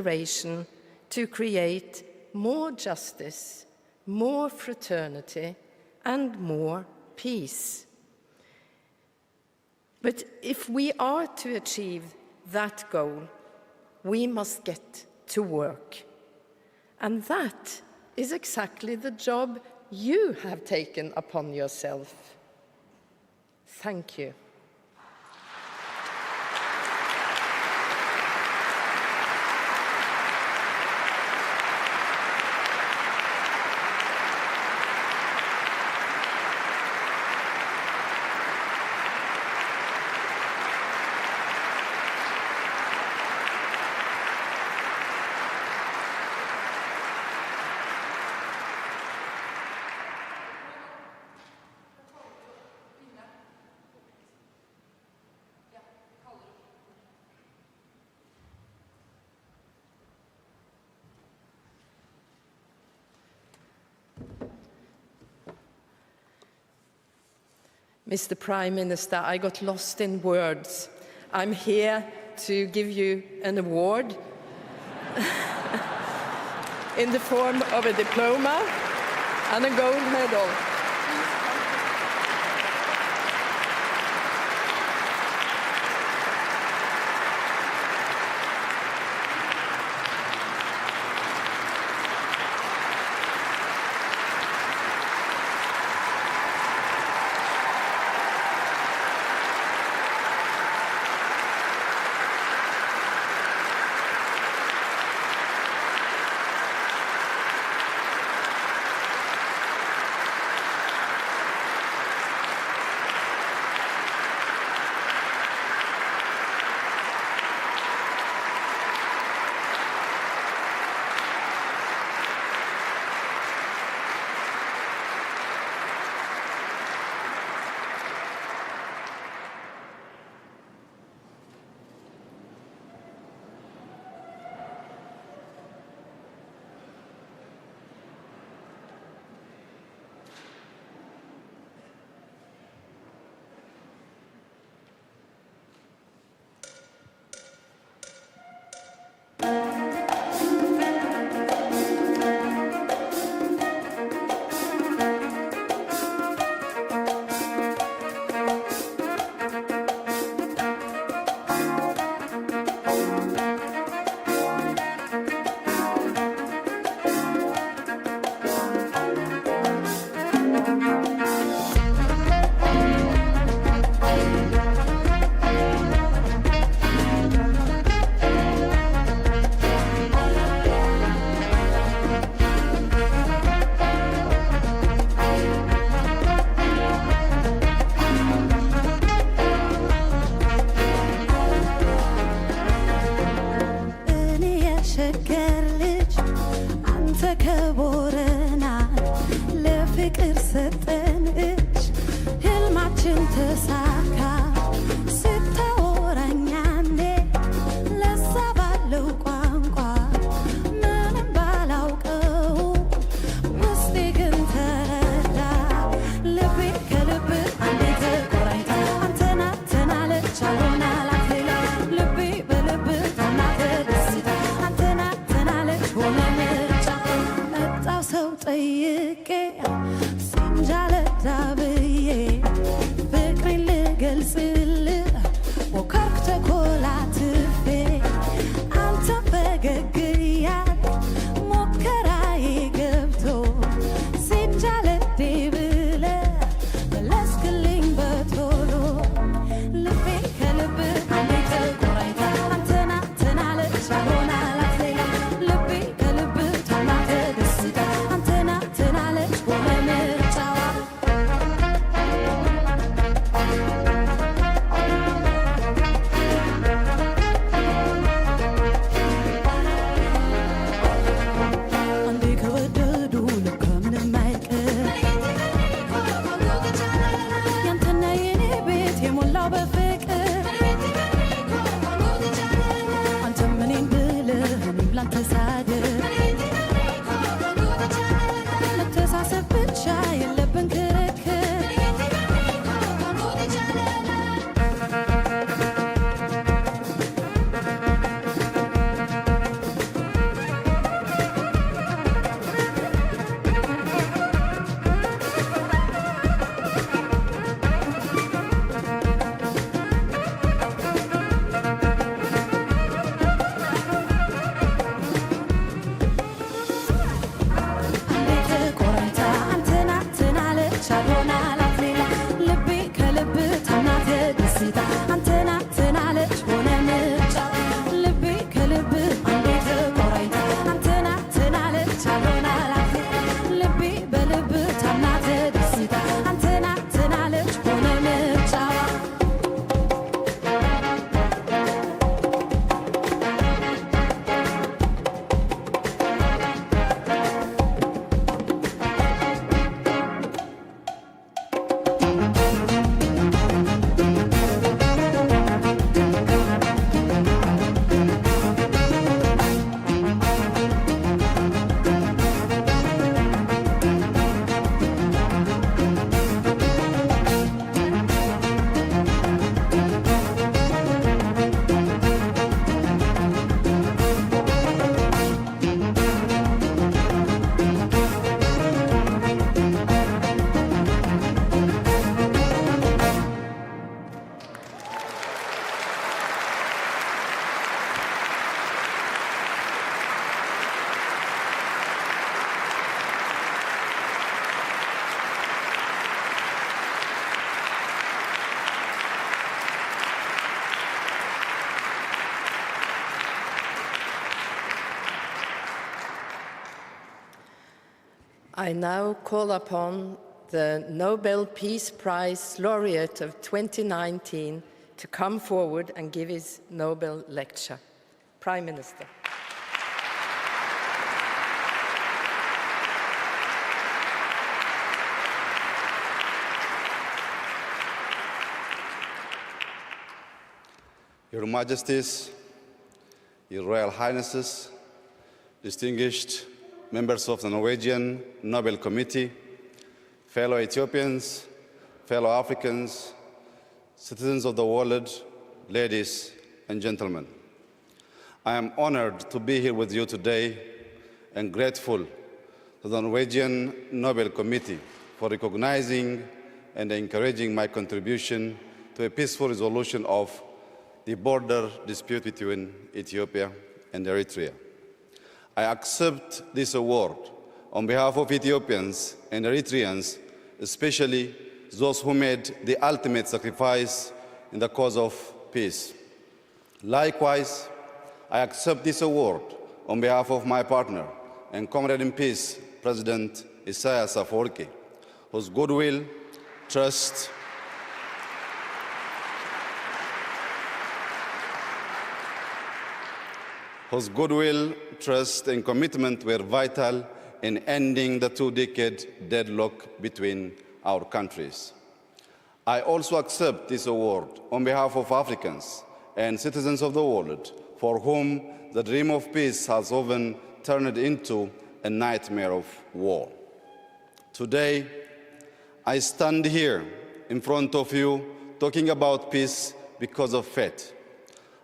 inspiration to create more justice, more fraternity, and more peace. But if we are to achieve that goal, we must get to work. And that is exactly the job you have taken upon yourself. Thank you. Mr. Prime Minister, I got lost in words. I'm here to give you an award in the form of a diploma and a gold medal. I now call upon the Nobel Peace Prize laureate of 2019 to come forward and give his Nobel lecture. Prime Minister. Your Majesties, Your Royal Highnesses, distinguished members of the Norwegian Nobel Committee, fellow Ethiopians, fellow Africans, citizens of the world, ladies and gentlemen. I am honored to be here with you today and grateful to the Norwegian Nobel Committee for recognizing and encouraging my contribution to a peaceful resolution of the border dispute between Ethiopia and Eritrea. I accept this award on behalf of Ethiopians and Eritreans, especially those who made the ultimate sacrifice in the cause of peace. Likewise, I accept this award on behalf of my partner and comrade in peace, President Isaias Afwerki, whose goodwill, trust, and commitment were vital in ending the two-decade deadlock between our countries. I also accept this award on behalf of Africans and citizens of the world for whom the dream of peace has often turned into a nightmare of war. Today, I stand here in front of you talking about peace because of faith.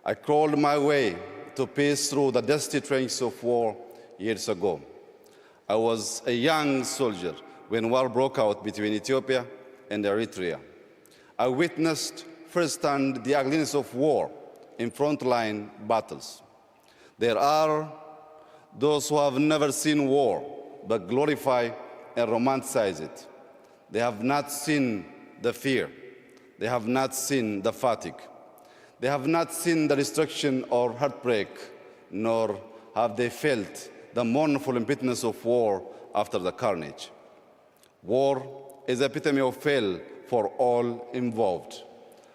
I crawled my way to peace through the dusty trenches of war years ago. I was a young soldier when war broke out between Ethiopia and Eritrea. I witnessed firsthand the ugliness of war in frontline battles. There are those who have never seen war but glorify and romanticize it. They have not seen the fear. They have not seen the fatigue. They have not seen the destruction or heartbreak, nor have they felt the mournful impotence of war after the carnage. War is the epitome of hell for all involved.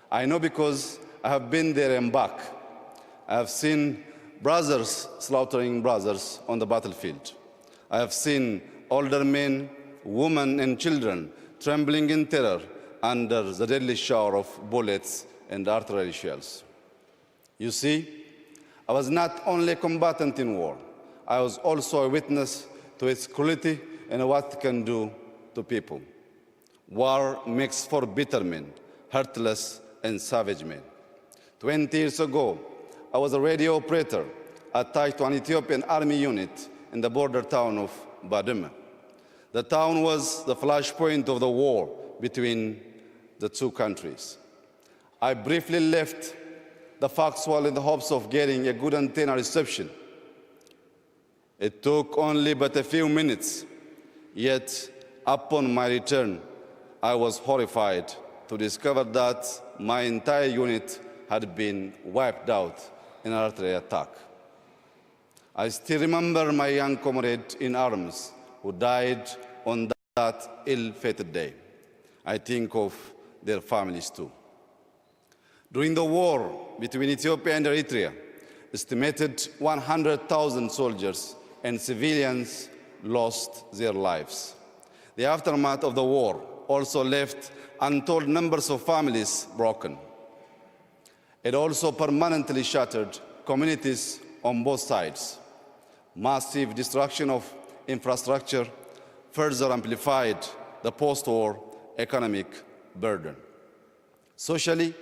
I know because I have been there and back. I have seen brothers slaughtering brothers on the battlefield. I have seen older men, women, and children trembling in terror under the deadly shower of bullets and artillery shells. You see, I was not only a combatant in war, I was also a witness to its cruelty and what it can do to people. War makes for bitter men, heartless and savage men. 20 years ago, I was a radio operator attached to an Ethiopian army unit in the border town of Badme. The town was the flashpoint of the war between the two countries. I briefly left the foxhole in the hopes of getting a good antenna reception. It took only but a few minutes, yet upon my return, I was horrified to discover that my entire unit had been wiped out in an artillery attack. I still remember my young comrade in arms who died on that ill-fated day. I think of their families too. During the war between Ethiopia and Eritrea, estimated 100,000 soldiers and civilians lost their lives. The aftermath of the war also left untold numbers of families broken. It also permanently shattered communities on both sides. Massive destruction of infrastructure further amplified the post-war economic burden. Socially,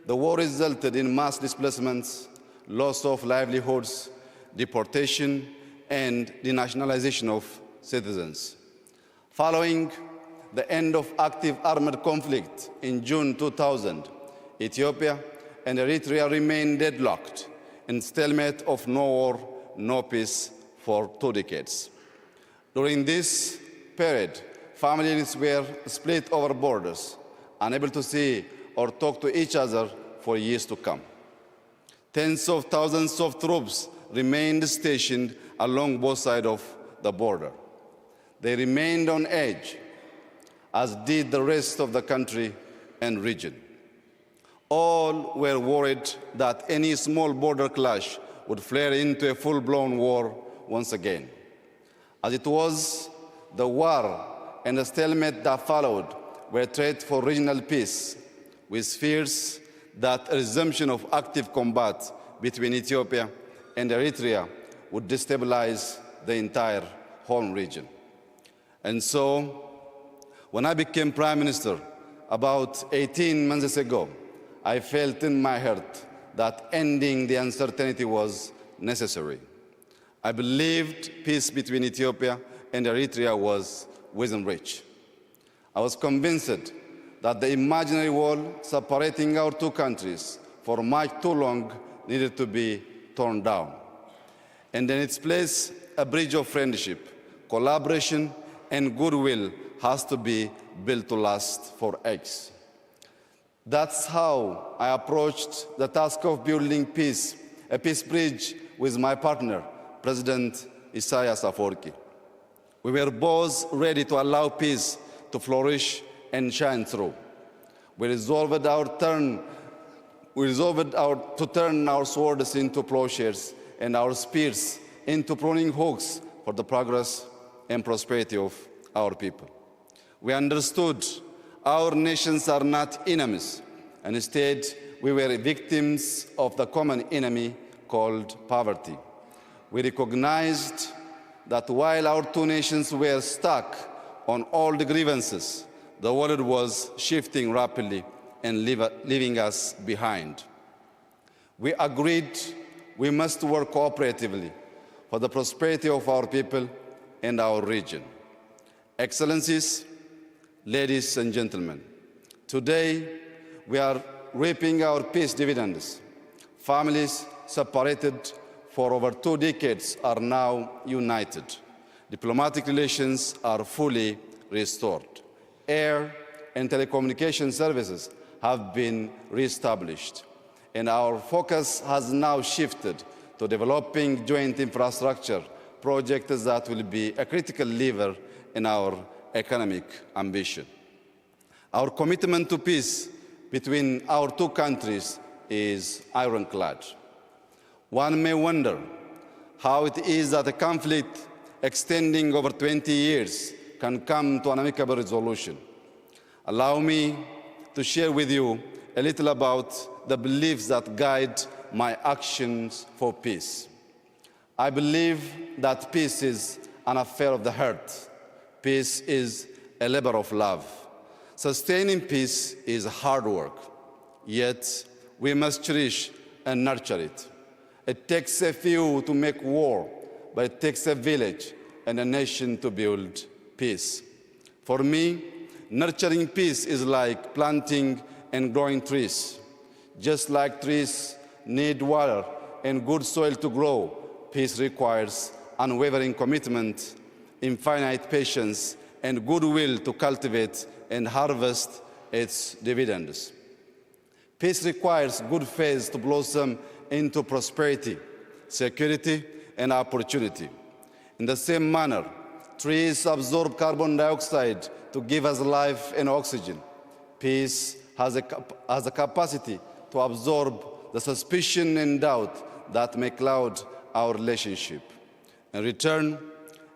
the war resulted in mass displacements, loss of livelihoods, deportation, and denationalization of citizens. Following the end of active armed conflict in June 2000, Ethiopia and Eritrea remained deadlocked in stalemate of no war, no peace for 2 decades. During this period, families were split over borders, unable to see or talk to each other for years to come. Tens of thousands of troops remained stationed along both sides of the border. They remained on edge, as did the rest of the country and region. All were worried that any small border clash would flare into a full-blown war once again. As it was, the war and the stalemate that followed were a threat for regional peace, with fears that a resumption of active combat between Ethiopia and Eritrea would destabilize the entire Horn region. And so, when I became Prime Minister about 18 months ago, I felt in my heart that ending the uncertainty was necessary. I believed peace between Ethiopia and Eritrea was within reach. I was convinced that the imaginary wall separating our two countries for much too long needed to be torn down. And in its place, a bridge of friendship, collaboration, and goodwill has to be built to last for ages. That's how I approached the task of building a peace bridge with my partner, President Isaias Afwerki. We were both ready to allow peace to flourish and shine through. We resolved to turn our swords into plowshares and our spears into pruning hooks for the progress and prosperity of our people. We understood our nations are not enemies, and instead we were victims of the common enemy called poverty. We recognized that while our two nations were stuck on all the grievances, the world was shifting rapidly and leaving us behind. We agreed we must work cooperatively for the prosperity of our people and our region. Excellencies, ladies and gentlemen, today we are reaping our peace dividends. Families separated for over 2 decades are now united. Diplomatic relations are fully restored. Air and telecommunication services have been reestablished, and our focus has now shifted to developing joint infrastructure projects that will be a critical lever in our economic ambition. Our commitment to peace between our two countries is ironclad. One may wonder how it is that a conflict extending over 20 years can come to an amicable resolution. Allow me to share with you a little about the beliefs that guide my actions for peace. I believe that peace is an affair of the heart. Peace is a labor of love. Sustaining peace is hard work, yet we must cherish and nurture it. It takes a few to make war, but it takes a village and a nation to build peace. For me, nurturing peace is like planting and growing trees. Just like trees need water and good soil to grow, peace requires unwavering commitment, infinite patience, and goodwill to cultivate and harvest its dividends. Peace requires good faith to blossom into prosperity, security, and opportunity. In the same manner, trees absorb carbon dioxide to give us life and oxygen. Peace has a capacity to absorb the suspicion and doubt that may cloud our relationship. In return,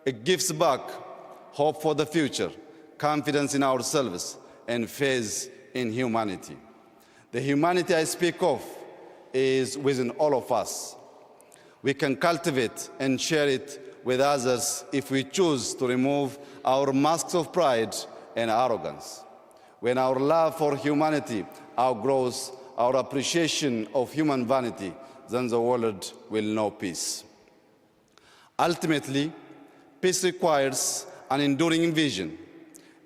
it gives back hope for the future, confidence in ourselves, and faith in humanity. The humanity I speak of is within all of us. We can cultivate and share it with others if we choose to remove our masks of pride and arrogance. When our love for humanity outgrows our appreciation of human vanity, then the world will know peace. Ultimately, peace requires an enduring vision,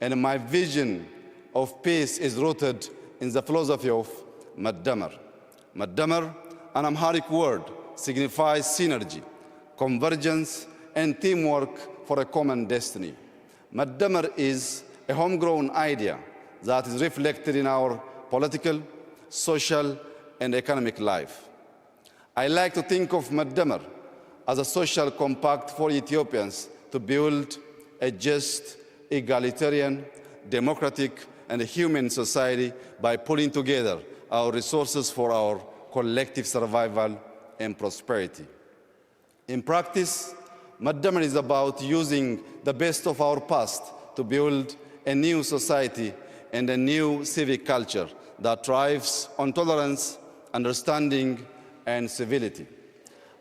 and my vision of peace is rooted in the philosophy of Madamar. Madamar, an Amharic word, signifies synergy, convergence, and teamwork for a common destiny. Madamar is a homegrown idea that is reflected in our political, social, and economic life. I like to think of Madamar as a social compact for Ethiopians to build a just, egalitarian, democratic, and human society by pulling together our resources for our collective survival and prosperity. In practice, Madamar is about using the best of our past to build a new society and a new civic culture that thrives on tolerance, understanding, and civility.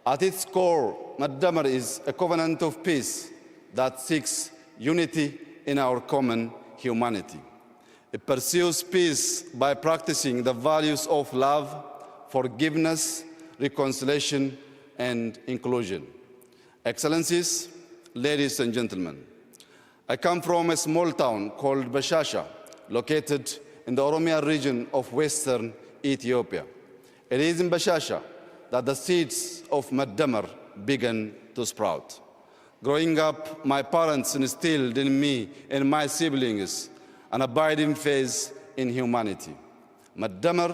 At its core, Madamar is a covenant of peace that seeks unity in our common humanity. It pursues peace by practicing the values of love, forgiveness, reconciliation, and inclusion. Excellencies, ladies and gentlemen, I come from a small town called Bashasha, located in the Oromia region of western Ethiopia. It is in Bashasha that the seeds of Madamar began to sprout. Growing up, my parents instilled in me and my siblings an abiding faith in humanity. Madamar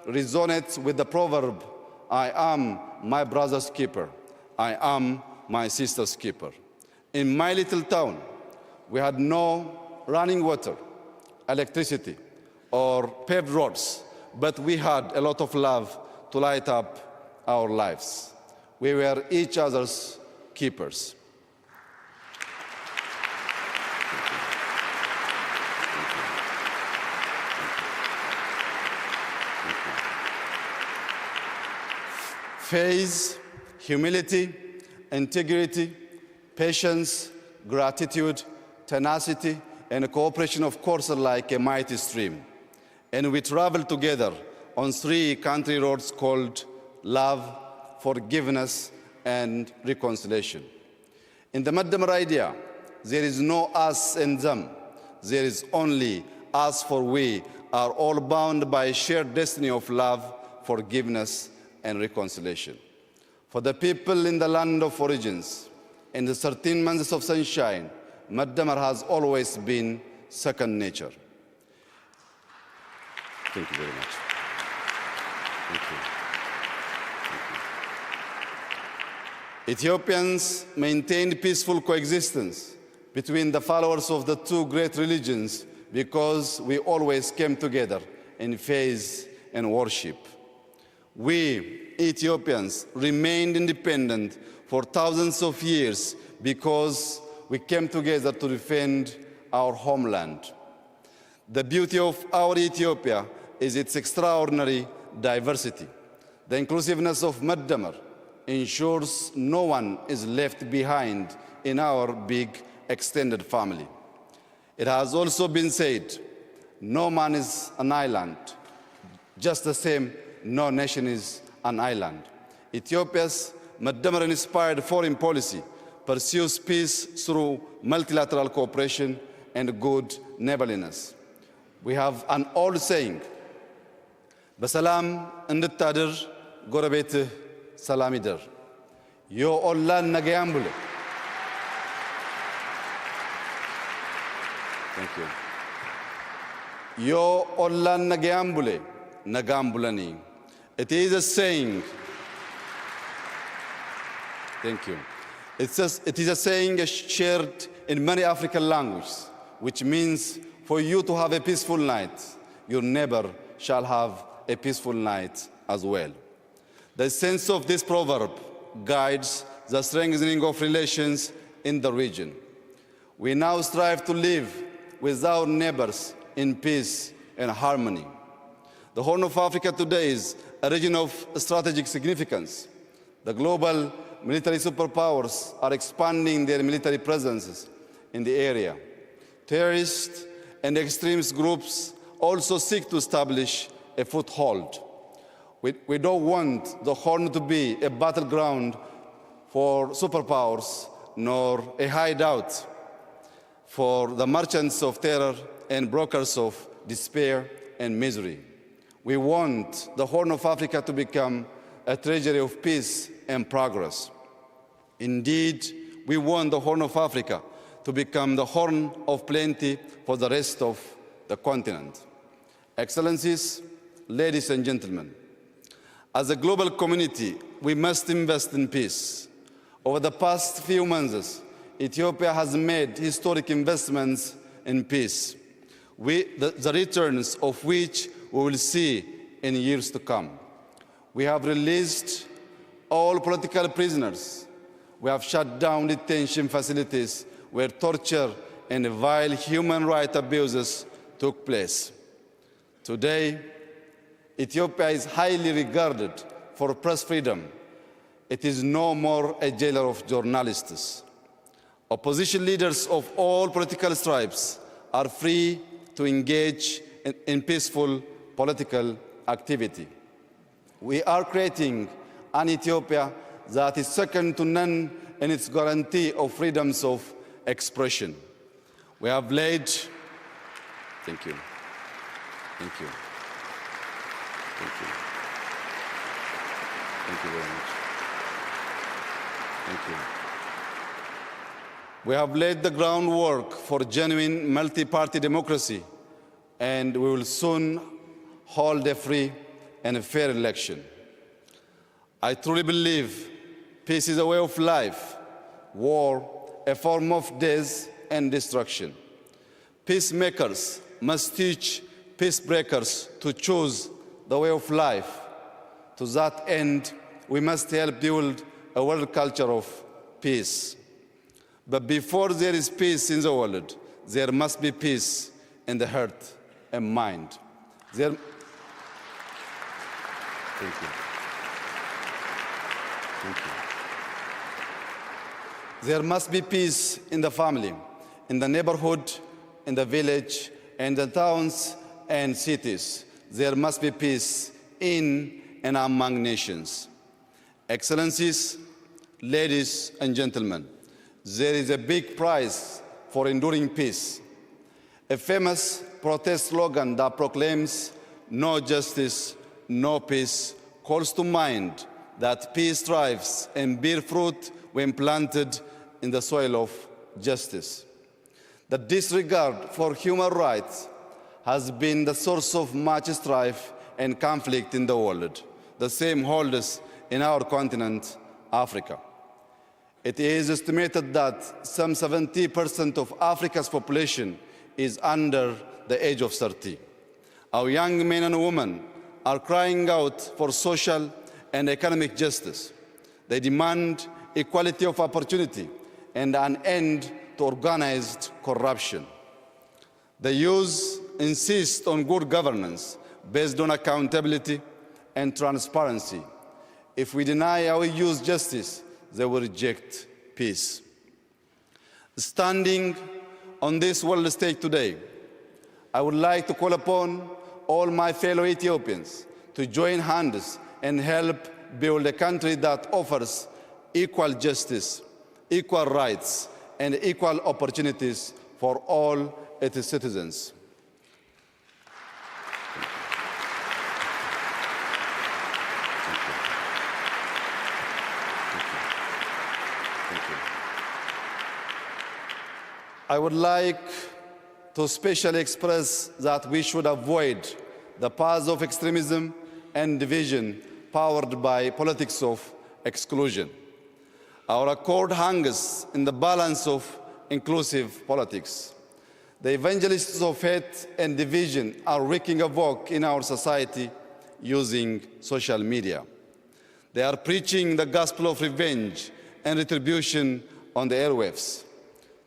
resonates with the proverb, I am my brother's keeper, I am my sister's keeper. In my little town, we had no running water, electricity, or paved roads, but we had a lot of love to light up our lives. We were each other's keepers. Faith, humility, integrity, patience, gratitude, tenacity, and cooperation, of course, are like a mighty stream. And we travel together on 3 country roads called love, forgiveness, and reconciliation. In the Madamar idea, there is no us and them. There is only us, for we are all bound by a shared destiny of love, forgiveness, and reconciliation. For the people in the land of origins, in the 13 months of sunshine, Madamar has always been second nature. Thank you very much. Thank you. Ethiopians maintained peaceful coexistence between the followers of the 2 great religions because we always came together in faith and worship. We, Ethiopians, remained independent for thousands of years because we came together to defend our homeland. The beauty of our Ethiopia is its extraordinary diversity. The inclusiveness of Madamar ensures no one is left behind in our big extended family. It has also been said, no man is an island, just the same no nation is an island. Ethiopia's Madamar-inspired foreign policy pursues peace through multilateral cooperation and good neighborliness. We have an old saying, Basalam እንድታድር ጎረቤትህ ሰላም ይደር. Yo ኦላን ነገያም ብሎ. Thank you. Yo ኦላን ነገያም ብሎ ነጋም ብለኒ. It is a saying. Thank you. It is a saying shared in many African languages, which means for you to have a peaceful night, your neighbor shall have a peaceful night as well. The sense of this proverb guides the strengthening of relations in the region. We now strive to live with our neighbors in peace and harmony. The Horn of Africa today is a region of strategic significance. The global military superpowers are expanding their military presences in the area. Terrorist and extremist groups also seek to establish a foothold. We don't want the Horn to be a battleground for superpowers, nor a hideout for the merchants of terror and brokers of despair and misery. We want the Horn of Africa to become a treasury of peace and progress. Indeed, we want the Horn of Africa to become the horn of plenty for the rest of the continent. Excellencies, ladies and gentlemen, as a global community, we must invest in peace. Over the past few months, Ethiopia has made historic investments in peace, the returns of which we will see in years to come. We have released all political prisoners. We have shut down detention facilities where torture and vile human rights abuses took place. Today, Ethiopia is highly regarded for press freedom. It is no more a jailer of journalists. Opposition leaders of all political stripes are free to engage in peaceful political activity. We are creating an Ethiopia that is second to none in its guarantee of freedoms of expression. We have laid, thank you, thank you, thank you, thank you very much, thank you. We have laid the groundwork for genuine multi-party democracy, and we will soon hold a free and a fair election. I truly believe peace is a way of life, war a form of death and destruction. Peacemakers must teach peacebreakers to choose the way of life. To that end, we must help build a world culture of peace. But before there is peace in the world, there must be peace in the heart and mind. Thank you. Thank you. There must be peace in the family, in the neighborhood, in the village, and the towns and cities. There must be peace in and among nations. Excellencies, ladies and gentlemen, there is a big prize for enduring peace. A famous protest slogan that proclaims "No justice, no peace" calls to mind that peace thrives and bears fruit when planted in the soil of justice. The disregard for human rights has been the source of much strife and conflict in the world. The same holds in our continent, Africa. It is estimated that some 70% of Africa's population is under the age of 30. Our young men and women are crying out for social and economic justice. They demand equality of opportunity and an end to organized corruption. The youth insist on good governance based on accountability and transparency. If we deny our youth justice, they will reject peace. Standing on this world stage today, I would like to call upon all my fellow Ethiopians to join hands and help build a country that offers equal justice, equal rights, and equal opportunities for all its citizens. I would like to specially express that we should avoid the paths of extremism and division powered by politics of exclusion. Our accord hangs in the balance of inclusive politics. The evangelists of hate and division are wreaking havoc in our society using social media. They are preaching the gospel of revenge and retribution on the airwaves.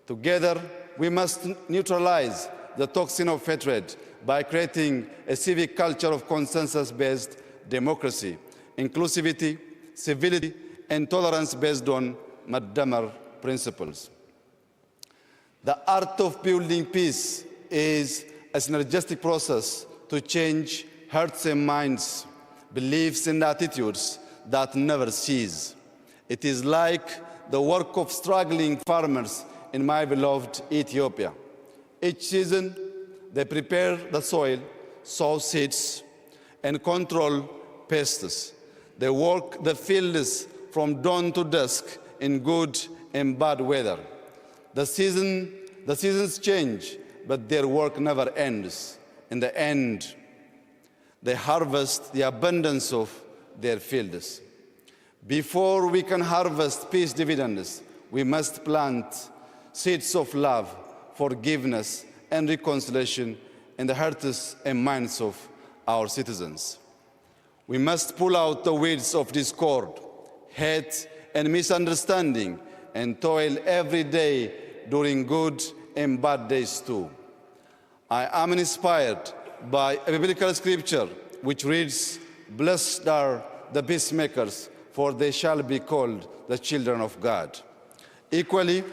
Together, we must neutralize the toxin of hatred by creating a civic culture of consensus-based democracy, inclusivity, civility, and tolerance based on Madamar principles. The art of building peace is a synergistic process to change hearts and minds, beliefs and attitudes that never cease. It is like the work of struggling farmers in my beloved Ethiopia. Each season, they prepare the soil, sow seeds, and control pests. They work the fields from dawn to dusk in good and bad weather. The seasons change, but their work never ends. In the end, they harvest the abundance of their fields. Before we can harvest peace dividends, we must plant seeds of love, forgiveness, and reconciliation in the hearts and minds of our citizens. We must pull out the weeds of discord, hate, and misunderstanding, and toil every day during good and bad days too. I am inspired by a biblical scripture which reads, "Blessed are the peacemakers, for they shall be called the children of God." Equally,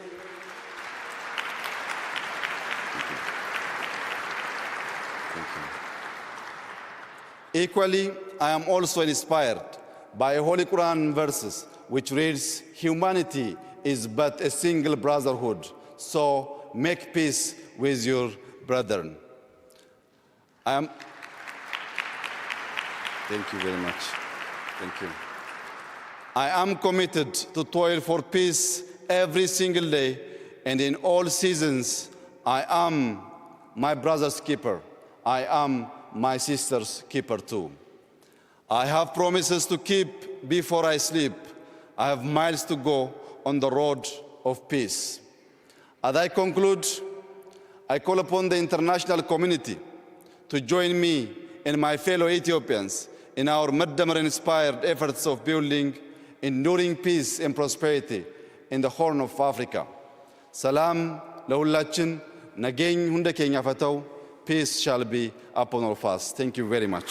I am also inspired by Holy Quran verses which reads, "Humanity is but a single brotherhood, so make peace with your brethren." Thank you very much. Thank you. I am committed to toil for peace every single day, and in all seasons, I am my brother's keeper. I am my sister's keeper too. I have promises to keep before I sleep. I have miles to go on the road of peace. As I conclude, I call upon the international community to join me and my fellow Ethiopians in our Maddamar-inspired efforts of building enduring peace and prosperity in the Horn of Africa. Salam ለሁላችን ነገኝ ሁንደ ኬኛ ፈተው. Peace shall be upon all of us. Thank you very much.